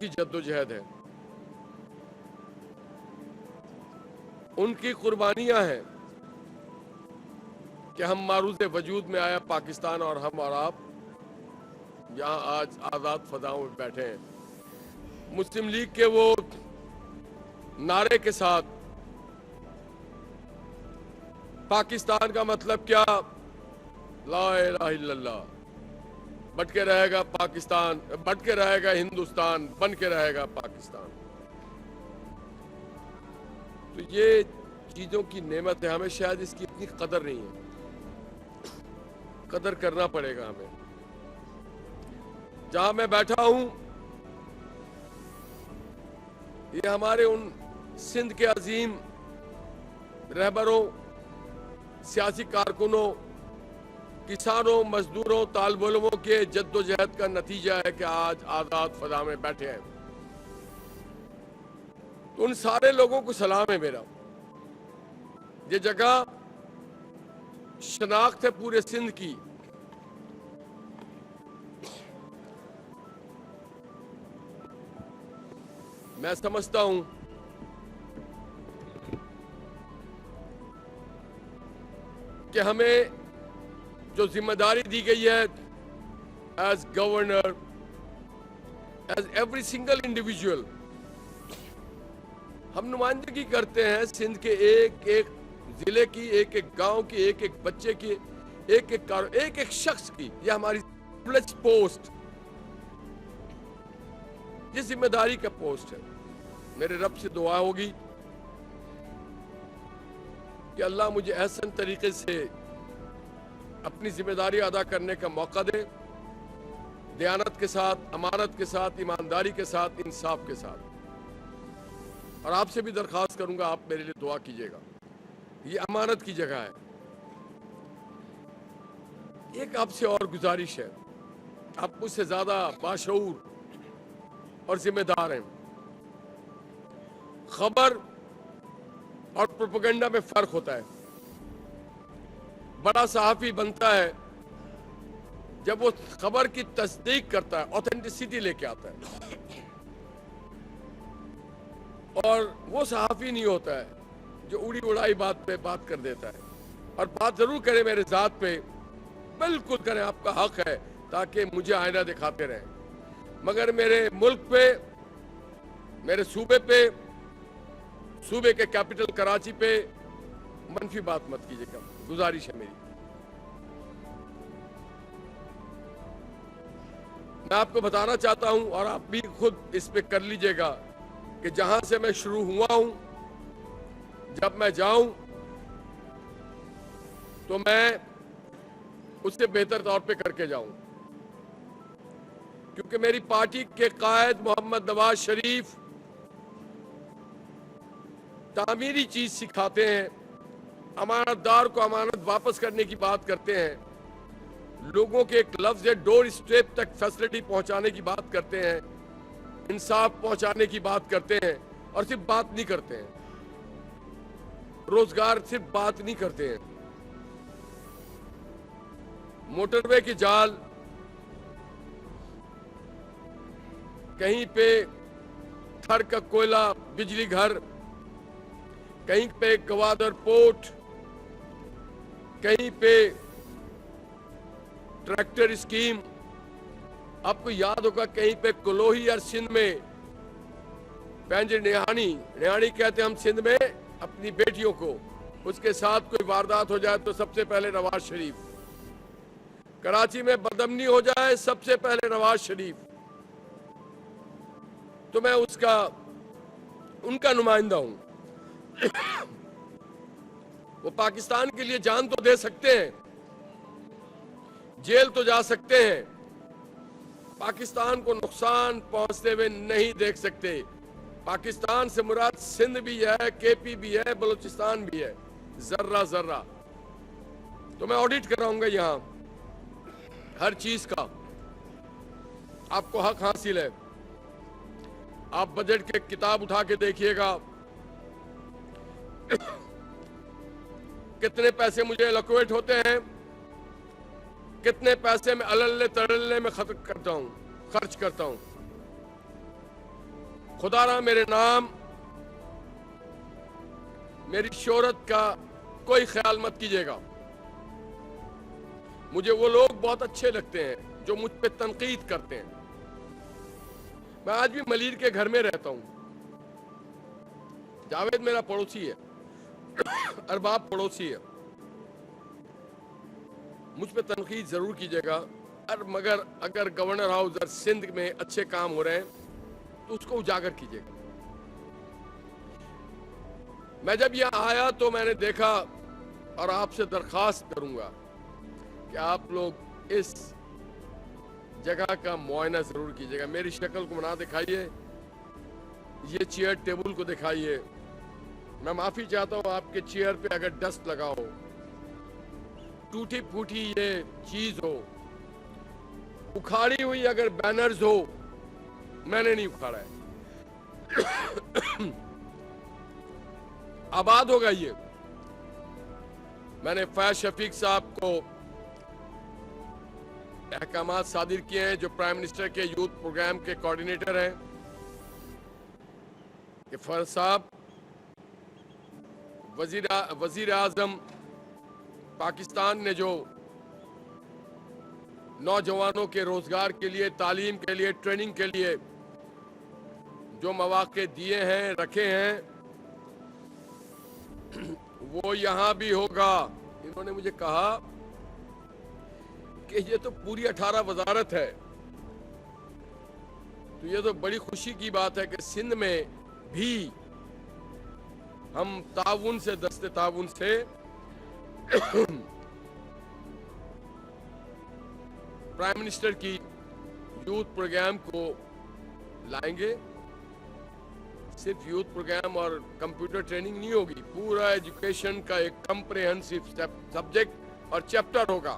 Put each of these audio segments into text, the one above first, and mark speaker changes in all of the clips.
Speaker 1: की जद्दोजहद है, उनकी कुर्बानियां हैं कि हम मारूज़ वजूद में आया पाकिस्तान और हम और आप यहाँ आज आज़ाद फजाओं में बैठे हैं। मुस्लिम लीग के वो नारे के साथ पाकिस्तान का मतलब क्या, ला इलाहा इल्लल्लाह, बट के रहेगा पाकिस्तान, बट के रहेगा हिंदुस्तान, बन के रहेगा पाकिस्तान। तो ये चीजों की नेमत है, हमें शायद इसकी इतनी कदर नहीं है, कदर करना पड़ेगा हमें। जहां मैं बैठा हूं ये हमारे उन सिंध के अजीम रहबरों, सियासी कारकुनों, किसानों, मजदूरों, तालिब-उलमों के जद्दोजहद का नतीजा है कि आज आजाद फजा में बैठे हैं। तो उन सारे लोगों को सलाम है मेरा। ये जगह शनाख्त है पूरे सिंध की। मैं समझता हूं कि हमें जो जिम्मेदारी दी गई है as governor, as every single individual, हम नुमाइंदगी करते हैं सिंध के एक एक जिले की, एक एक गांव की, एक एक बच्चे की, एक एक शख्स की। यह हमारी प्लेज पोस्ट, ये जिम्मेदारी का पोस्ट है। मेरे रब से दुआ होगी कि अल्लाह मुझे एहसन तरीके से अपनी जिम्मेदारी अदा करने का मौका दे, दयानत के साथ, अमानत के साथ, ईमानदारी के साथ, इंसाफ के साथ। और आपसे भी दरख्वास्त करूंगा, आप मेरे लिए दुआ कीजिएगा। ये अमानत की जगह है। एक आपसे और गुजारिश है, आप मुझसे ज्यादा बाशऊर और जिम्मेदार हैं। खबर और प्रोपेगेंडा में फर्क होता है। बड़ा सहाफी बनता है जब वो खबर की तस्दीक करता है, ऑथेंटिसिटी लेके आता है। और वो सहाफी नहीं होता है जो उड़ी उड़ाई बात पे बात कर देता है। और बात जरूर करे मेरे जात पे, बिल्कुल करें, आपका हक है, ताकि मुझे आईना दिखाते रहें। मगर मेरे मुल्क पे, मेरे सूबे पे, सूबे के कैपिटल कराची पे मनफी बात मत कीजिएगा, गुजारिश है मेरी। मैं आपको बताना चाहता हूं और आप भी खुद इस पे कर लीजिएगा कि जहां से मैं शुरू हुआ हूं, जब मैं जाऊं तो मैं उससे बेहतर तौर पे करके जाऊं। क्योंकि मेरी पार्टी के कायद मोहम्मद नवाज शरीफ तामीरी चीज सिखाते हैं, अमानतदार को अमानत वापस करने की बात करते हैं, लोगों के एक लफ्ज या डोर स्टेप तक फैसिलिटी पहुंचाने की बात करते हैं, इंसाफ पहुंचाने की बात करते हैं। और सिर्फ बात नहीं करते हैं, रोजगार सिर्फ बात नहीं करते हैं। मोटरवे की जाल, कहीं पे थर का कोयला, बिजली घर, कहीं पे गवादर पोर्ट, कहीं पे ट्रैक्टर स्कीम। आपको याद होगा कहीं पे कलोही और सिंध में पैंज निहानी कहते हैं हम सिंध में अपनी बेटियों को, उसके साथ कोई वारदात हो जाए तो सबसे पहले नवाज शरीफ, कराची में बदअमनी हो जाए सबसे पहले नवाज शरीफ। तो मैं उनका नुमाइंदा हूं। वो पाकिस्तान के लिए जान तो दे सकते हैं, जेल तो जा सकते हैं, पाकिस्तान को नुकसान पहुंचते हुए नहीं देख सकते। पाकिस्तान से मुराद सिंध भी है, केपी भी है, बलूचिस्तान भी है, जर्रा जर्रा। तो मैं ऑडिट कराऊंगा यहां हर चीज का। आपको हक हासिल है। आप बजट के किताब उठा के देखिएगा कितने पैसे मुझे एलोकेट होते हैं, कितने पैसे मैं अल्ले तड़ल्ले में खर्च करता हूं। खुदारा मेरे नाम, मेरी शोहरत का कोई ख्याल मत कीजिएगा। मुझे वो लोग बहुत अच्छे लगते हैं जो मुझ पे तनकीद करते हैं। मैं आज भी मलीर के घर में रहता हूं। जावेद मेरा पड़ोसी है, अरबाब पड़ोसी है। मुझ पे तनकीद जरूर कीजिएगा, मगर अगर गवर्नर हाउस और सिंध में अच्छे काम हो रहे हैं तो उसको उजागर कीजिएगा। मैं जब यहां आया तो मैंने देखा, और आपसे दरखास्त करूंगा कि आप लोग इस जगह का मुआयना जरूर कीजिएगा। मेरी शक्ल को ना दिखाइए, ये चेयर टेबल को दिखाइए। मैं माफी चाहता हूं आपके चेयर पे अगर डस्ट लगा हो, टूटी फूटी ये चीज हो, उखाड़ी हुई अगर बैनर्स हो, मैंने नहीं उखाड़ा है। आबाद होगा ये। मैंने फैज शफीक साहब को अहकामात सादिर किए हैं, जो प्राइम मिनिस्टर के यूथ प्रोग्राम के कोऑर्डिनेटर हैं, कि फैज साहब वजीर आजम पाकिस्तान ने जो नौजवानों के रोजगार के लिए, तालीम के लिए, ट्रेनिंग के लिए जो मौके दिए हैं, रखे हैं, वो यहां भी होगा। इन्होंने मुझे कहा कि ये तो पूरी 18 वजारत है, तो ये तो बड़ी खुशी की बात है कि सिंध में भी हम ताउन से, दस्ते ताउन से प्राइम मिनिस्टर की यूथ प्रोग्राम को लाएंगे। सिर्फ यूथ प्रोग्राम और कंप्यूटर ट्रेनिंग नहीं होगी, पूरा एजुकेशन का एक कंप्रिहेंसिव सब्जेक्ट और चैप्टर होगा।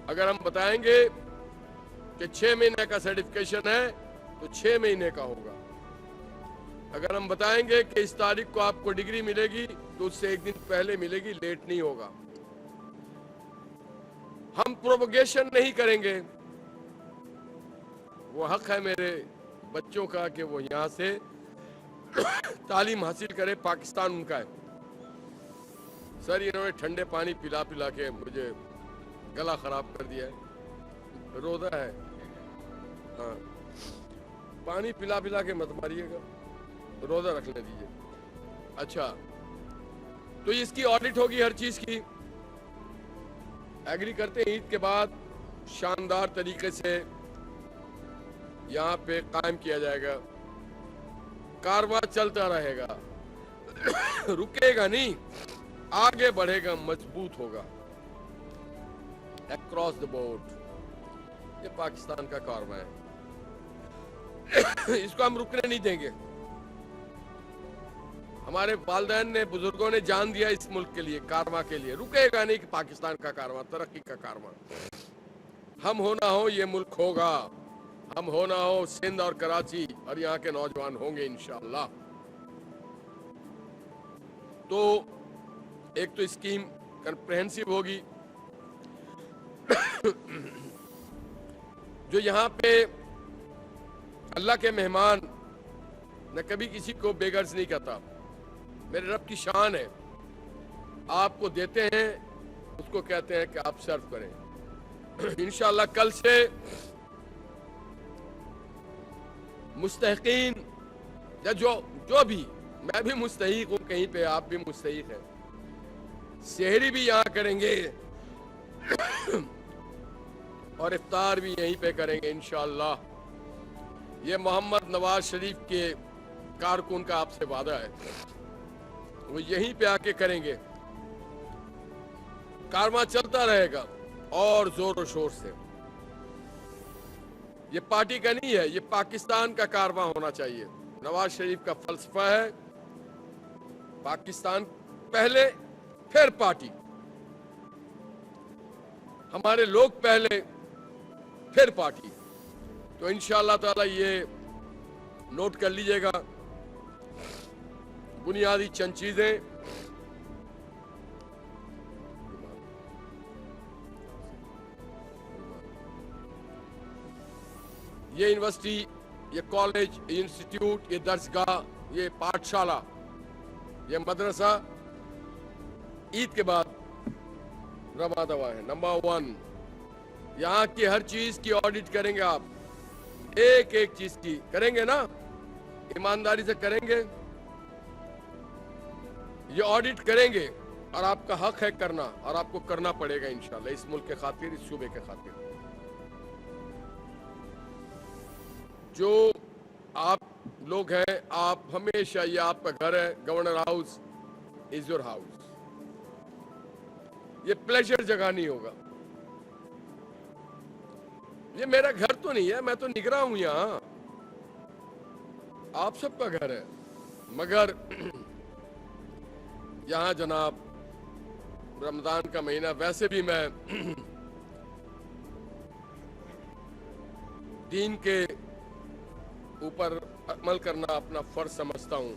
Speaker 1: अगर हम बताएंगे कि 6 महीने का सर्टिफिकेशन है तो 6 महीने का होगा। अगर हम बताएंगे कि इस तारीख को आपको डिग्री मिलेगी तो उससे एक दिन पहले मिलेगी, लेट नहीं होगा। हम प्रोपोगेशन नहीं करेंगे। वो हक है मेरे बच्चों का कि वो यहां से तालीम हासिल करे, पाकिस्तान उनका है। सर, इन्होंने ठंडे पानी पिला पिला के मुझे गला खराब कर दिया है। रोजा है, हाँ, पानी पिला पिला के मत मारिएगा, रोजा रखने दीजिए। अच्छा, तो इसकी ऑडिट होगी हर चीज की। एग्री करते हैं ईद के बाद शानदार तरीके से यहां पे कायम किया जाएगा। कारवां चलता रहेगा, रुकेगा नहीं, आगे बढ़ेगा, मजबूत होगा अक्रॉस द बोर्ड। ये पाकिस्तान का कारवां है, इसको हम रुकने नहीं देंगे। हमारे वालिदैन ने, बुजुर्गों ने जान दिया इस मुल्क के लिए, कारवां के लिए। रुकेगा नहीं कि पाकिस्तान का कारवां, तरक्की का कारवां। हम हो ना हो ये मुल्क होगा, हम हो ना हो सिंध और कराची और यहाँ के नौजवान होंगे इंशाअल्लाह। तो एक तो स्कीम कंप्रिहेंसिव होगी। जो यहाँ पे अल्लाह के मेहमान, न कभी किसी को बेगर्ज नहीं कहता, मेरे रब की शान है। आपको देते हैं, उसको कहते हैं कि आप सर्व करें। इंशाअल्लाह कल से मुस्तहिकीन, या जो भी, मैं भी मुस्तहिक हूं कहीं पे, आप भी मुस्तहिक हैं, सेहरी भी यहां करेंगे और इफ्तार भी यहीं पे करेंगे इंशाअल्लाह। ये मोहम्मद नवाज शरीफ के कारकुन का आपसे वादा है, वो यहीं पे आके करेंगे। कारवां चलता रहेगा और जोर और शोर से। ये पार्टी का नहीं है, ये पाकिस्तान का कारवां होना चाहिए। नवाज शरीफ का फलसफा है पाकिस्तान पहले फिर पार्टी, हमारे लोग पहले फिर पार्टी। तो इंशाअल्लाह ताला ये नोट कर लीजिएगा बुनियादी चंद चीजें। ये यूनिवर्सिटी ये कॉलेज, ये इंस्टीट्यूट, ये दर्सगाह, ये पाठशाला, ये मदरसा ईद के बाद रवा दवा है। नंबर 1, यहाँ की हर चीज की ऑडिट करेंगे आप, एक एक चीज की करेंगे ना, ईमानदारी से करेंगे, ये ऑडिट करेंगे और आपका हक है करना, और आपको करना पड़ेगा इंशाल्लाह, इस मुल्क के खातिर, इस सूबे के खातिर। जो आप लोग हैं, आप हमेशा, ये आपका घर है, governor house is your house, ये प्लेजर जगह नहीं होगा। ये मेरा घर तो नहीं है, मैं तो निगरा हूं यहां, आप सबका घर है, मगर यहां जनाब रमजान का महीना, वैसे भी मैं दीन के ऊपर अमल करना अपना फर्ज समझता हूं,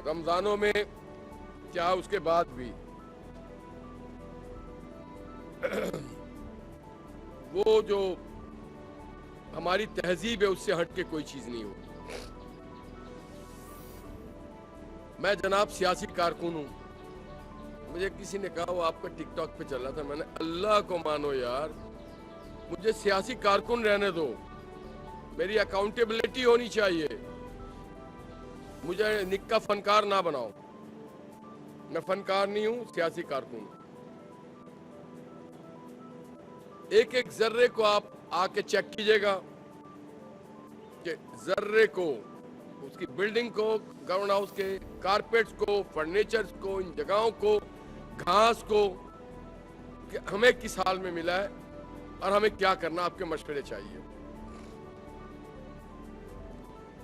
Speaker 1: रमजानों में क्या उसके बाद भी वो जो हमारी तहजीब है उससे हट के कोई चीज नहीं होगी। मैं जनाब सियासी कारकुन हूं, मुझे किसी ने कहा वो आपका टिकटॉक पे चल रहा था, मैंने अल्लाह को मानो यार, मुझे सियासी कारकुन रहने दो, मेरी अकाउंटेबिलिटी होनी चाहिए, मुझे निक्का फनकार ना बनाओ, मैं फनकार नहीं हूं, सियासी कारकुन हूं। एक एक जर्रे को आप आके चेक कीजिएगा कि जर्रे को, उसकी बिल्डिंग को, गवर्नर हाउस के कारपेट्स को, फर्नीचर्स को, इन जगहों को, घास को, कि हमें किस हाल में मिला है और हमें क्या करना, आपके मशवरे चाहिए।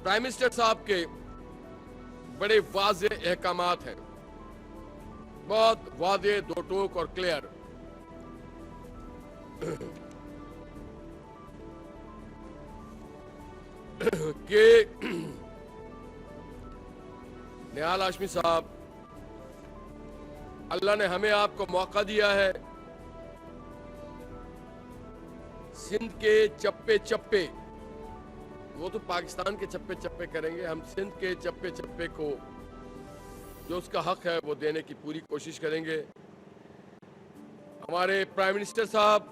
Speaker 1: प्राइम मिनिस्टर साहब के बड़े वाज़े अहकामात हैं, बहुत वाज़े, दो टोक और क्लियर। कि निहाल हाशमी साहब, अल्लाह ने हमें आपको मौका दिया है, सिंध के चप्पे चप्पे, वो तो पाकिस्तान के चप्पे चप्पे करेंगे, हम सिंध के चप्पे चप्पे को जो उसका हक है वो देने की पूरी कोशिश करेंगे। हमारे प्राइम मिनिस्टर साहब,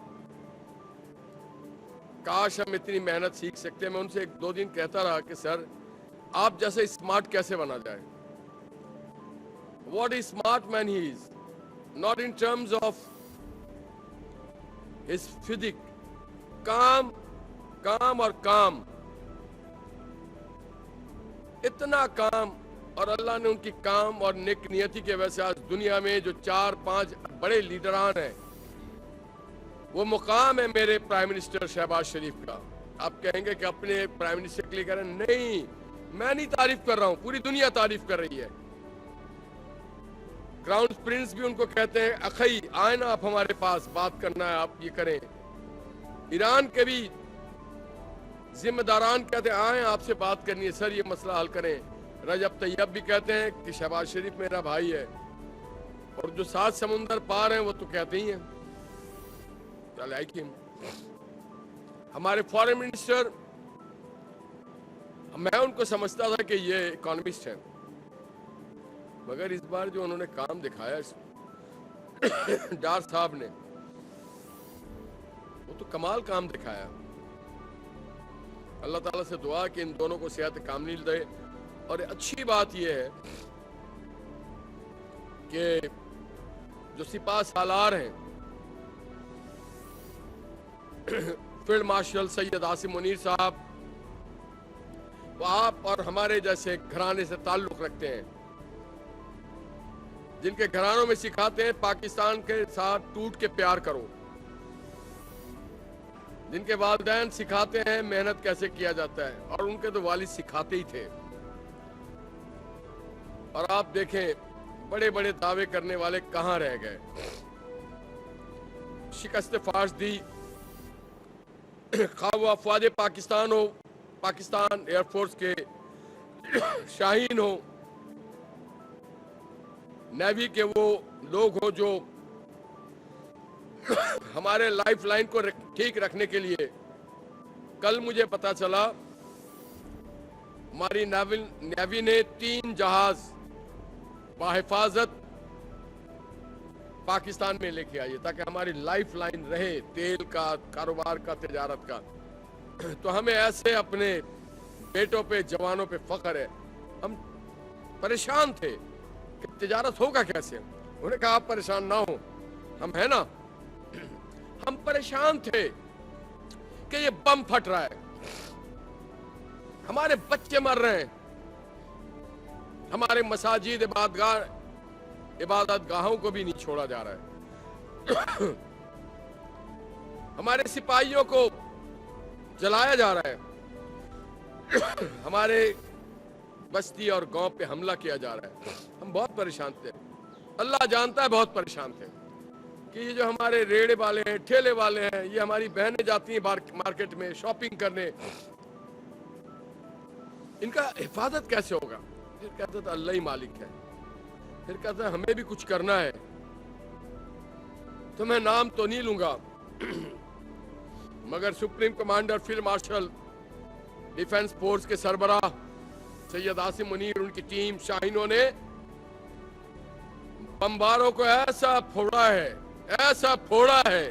Speaker 1: काश हम इतनी मेहनत सीख सकते हैं। मैं उनसे 1-2 दिन कहता रहा कि सर आप जैसे स्मार्ट कैसे बना जाए, what is smart man he is, not in terms of his physique, काम काम और काम, इतना काम, और अल्लाह ने उनकी काम और नेक नियति की वजह से आज दुनिया में जो 4-5 बड़े लीडरान हैं, वो मुकाम है मेरे प्राइम मिनिस्टर शहबाज शरीफ का। आप कहेंगे कि अपने प्राइम मिनिस्टर के लिए कह रहे हैं, नहीं, मैं नहीं तारीफ कर रहा हूं, पूरी दुनिया तारीफ कर रही है। क्राउन प्रिंस भी उनको कहते हैं, अखई आए ना आप हमारे पास, बात करना है, आप ये करें। ईरान के भी जिम्मेदारान कहते हैं, आए आपसे बात करनी है सर, ये मसला हल करें। रजब तैयब भी कहते हैं कि शहबाज शरीफ मेरा भाई है, और जो 7 समुंदर पार हैं वो तो कहते ही हैं। Like him. हमारे फॉरेन मिनिस्टर, मैं उनको समझता था कि ये इकोनॉमिस्ट हैं, मगर इस बार जो उन्होंने काम दिखाया डार साहब ने, वो तो कमाल काम दिखाया। अल्लाह ताला से दुआ कि इन दोनों को सेहत कामिल दे। और अच्छी बात यह है कि जो सिपाह सालार हैं, फील्ड मार्शल सैयद आसिम मुनीर साहब, वो आप और हमारे जैसे घराने से ताल्लुक रखते हैं, जिनके घरानों में सिखाते हैं पाकिस्तान के साथ टूट के प्यार करो, जिनके वालिदैन सिखाते हैं मेहनत कैसे किया जाता है, और उनके तो वालिद सिखाते ही थे। और आप देखें बड़े बड़े दावे करने वाले कहां रह गए। शिकस्त फाश दी, खा वो अफवाज पाकिस्तान हो, पाकिस्तान एयरफोर्स के शाहीन हो, नेवी के वो लोग हो जो हमारे लाइफ लाइन को ठीक रखने के लिए कल मुझे पता चला हमारी नेवी ने 3 जहाज बाहिफाजत पाकिस्तान में लेके आई है ताकि हमारी लाइफ लाइन रहे तेल का, कारोबार का, तिजारत का। तो हमें ऐसे अपने बेटों पे, जवानों पे फख्र है। हम परेशान थे कि तिजारत होगा कैसे। उन्होंने कहा आप परेशान ना हो, हम है ना। हम परेशान थे कि ये बम फट रहा है, हमारे बच्चे मर रहे हैं, हमारे मसाजिद, इबादत गाहों को भी नहीं छोड़ा जा रहा है, हमारे सिपाहियों को जलाया जा रहा है, हमारे बस्ती और गांव पे हमला किया जा रहा है। हम बहुत परेशान थे, अल्लाह जानता है बहुत परेशान थे कि ये जो हमारे रेड़े वाले हैं, ठेले वाले हैं, ये हमारी बहनें जाती हैं मार्केट में शॉपिंग करने, इनका हिफाजत कैसे होगा। फिर कहता था अल्लाह ही मालिक है। फिर कहता है हमें भी कुछ करना है। तो मैं नाम तो नहीं लूंगा मगर supreme commander field marshal defence force के सरबराह सैयद आसिम मुनीर, उनकी टीम शाहीनों ने बमबारों को ऐसा फोड़ा है, ऐसा फोड़ा है,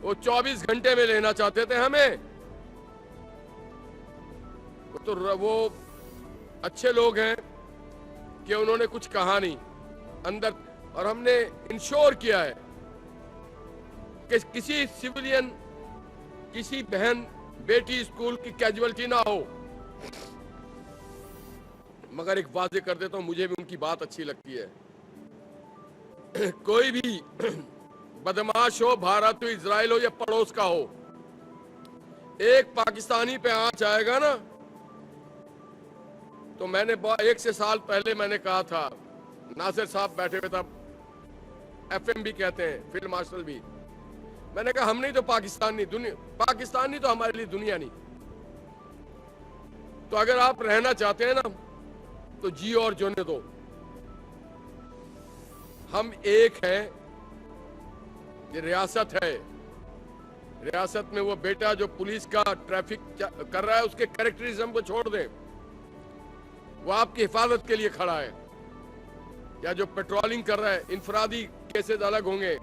Speaker 1: वो 24 घंटे में लेना चाहते थे हमें। वो अच्छे लोग हैं कि उन्होंने कुछ कहा नहीं अंदर, और हमने इंश्योर किया है कि किसी सिविलियन, किसी बहन बेटी स्कूल की कैजुअलिटी ना हो। मगर एक वाजे कर देता हूं, मुझे भी उनकी बात अच्छी लगती है। कोई भी बदमाश हो, भारत हो, इजराइल हो या पड़ोस का हो, एक पाकिस्तानी पे आंच आएगा ना, तो मैंने 1 से साल पहले मैंने कहा था, नासिर साहब बैठे हुए था, FM भी कहते हैं, फील्ड मार्शल भी, मैंने कहा हम नहीं तो पाकिस्तानी, दुनिया पाकिस्तानी तो हमारे लिए दुनिया नहीं। तो अगर आप रहना चाहते हैं ना तो जी और जोने दो, हम एक हैं, ये रियासत है। रियासत में वो बेटा जो पुलिस का ट्रैफिक कर रहा है, उसके कैरेक्टरिज्म को छोड़ दें, वो आपकी हिफाजत के लिए खड़ा है। या जो पेट्रोलिंग कर रहा है, इंफरादी केसेस अलग होंगे,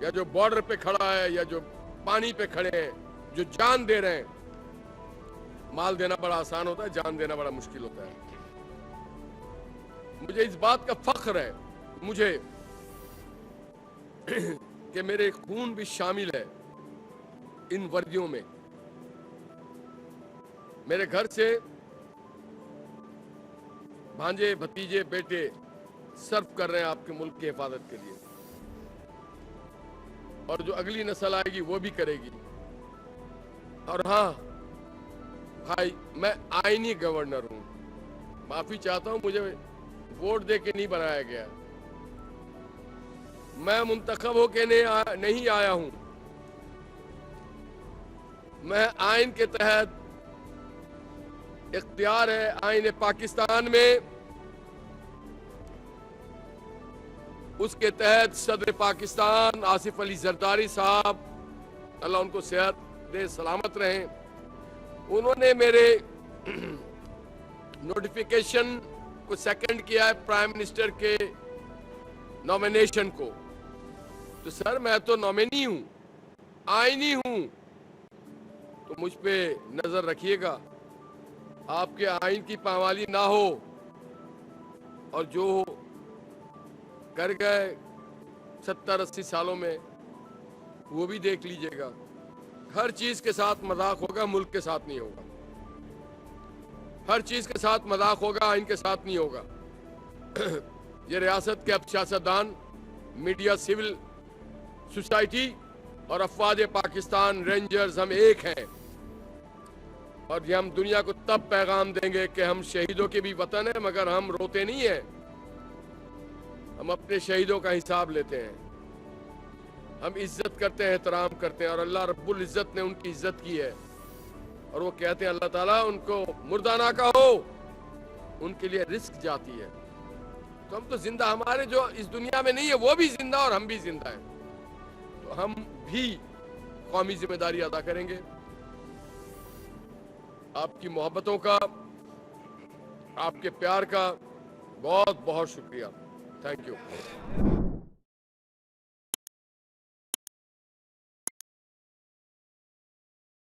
Speaker 1: या जो बॉर्डर पे खड़ा है, या जो पानी पे खड़े हैं, जो जान दे रहे हैं। माल देना बड़ा आसान होता है, जान देना बड़ा मुश्किल होता है। मुझे इस बात का फख्र है मुझे कि मेरे खून भी शामिल है इन वर्दियों में। मेरे घर से भांजे, भतीजे, बेटे सर्व कर रहे हैं आपके मुल्क की हिफाजत के लिए, और जो अगली नस्ल आएगी वो भी करेगी। और हाँ भाई, मैं आईनी गवर्नर हूं, माफी चाहता हूं, मुझे वोट दे के नहीं बनाया गया, मैं मुंतखब होके नहीं आया हूं। मैं आइन के तहत इख्तियार है, आइन पाकिस्तान में, उसके तहत सदर पाकिस्तान आसिफ अली जरदारी साहब, अल्लाह उनको सेहत दे, सलामत रहें, उन्होंने मेरे नोटिफिकेशन को सेकंड किया है प्राइम मिनिस्टर के नॉमिनेशन को। तो सर मैं तो नॉमिनी हूं, आईनी हूं, तो मुझ पे नजर रखिएगा, आपके आइन की पामाली ना हो, और जो कर गए 70-80 सालों में वो भी देख लीजिएगा। हर चीज के साथ मजाक होगा, मुल्क के साथ नहीं होगा। हर चीज के साथ मजाक होगा, आइन के साथ नहीं होगा। ये रियासत के अब सियासतदान, मीडिया, सिविल सोसाइटी और अफवाज पाकिस्तान, रेंजर्स, हम एक हैं। और ये हम दुनिया को तब पैगाम देंगे कि हम शहीदों के भी वतन है, मगर हम रोते नहीं हैं, हम अपने शहीदों का हिसाब लेते हैं, हम इज्जत करते हैं, एहतराम करते हैं, और अल्लाह रब्बुल इज्जत ने उनकी इज्जत की है। और वो कहते हैं अल्लाह ताला उनको मुर्दाना का हो, उनके लिए रिस्क जाती है। तो हम तो जिंदा, हमारे जो इस दुनिया में नहीं है वो भी जिंदा और हम भी जिंदा हैं। तो हम भी कौमी जिम्मेदारी अदा करेंगे। आपकी मोहब्बतों का, आपके प्यार का बहुत बहुत शुक्रिया। Thank you.